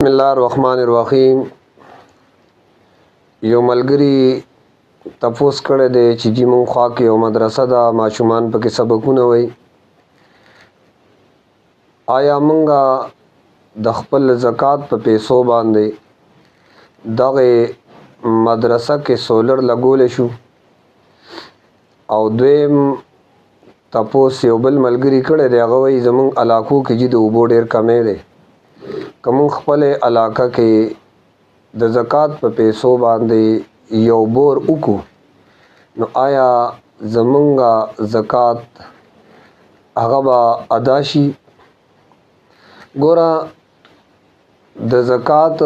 بسم الله الرحمن الرحیم. یو ملګری تپوس کړی دی چې جی مونږ خوا کې یو مدرسه ده، ماشومان پکې سبقونه وایي. آیا مونږه د خپل زکات په پیسو باندې دغه مدرسه کې سولر لګولی شو؟ او دویم تپوس یو بل ملګری کړی دی، هغه وایي زمونږ علاقو کې جی د اوبو ډېر کمی دی، که مونږ خپل علاقه کې د زکات په پیسو باندې یو بور وکړو نو آیا زمونږه زکات هغه به ادا شي؟ ګوره، د زکات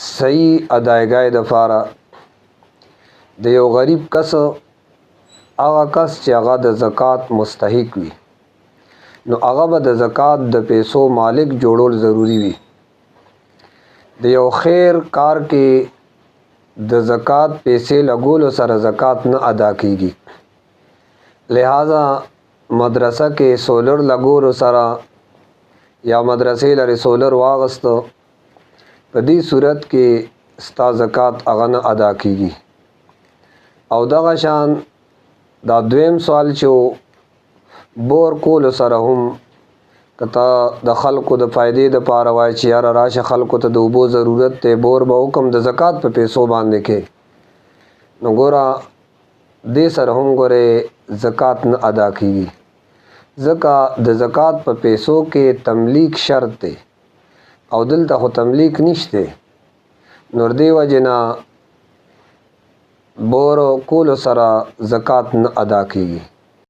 صحیح ادایګۍ دپاره د یو غریب کس هغه کس چې هغه د زکات مستحق وي نو هغه به د زکات د پیسو مالک جوړول ضروری وي. د یو خیر کار کې د زکات پیسې لګولو سره زکات نه ادا کیږي، لہذا مدرسه کې سولر لګولو سره یا مدرسې لري سولر واغسته، په دې صورت کې ستا زکات هغه نه ادا کیږي. او دغه شان دا دویم سوال چې بور کولو سره هم که ته د خلکو د فایدې دپاره وایي چې یاره راشه خلکو ته د اوبو ضرورت دی، بور به وکم د زکات په پیسو باندې کې، نو ګوره دې سره هم ګورې زکات نه ادا کیږي، ځکه د زکات په پیسو کې تملیک شرط دی او دلته خو تملیک نشته، نو دې وجې نه بور کولو سره زکات نه ادا کیږي.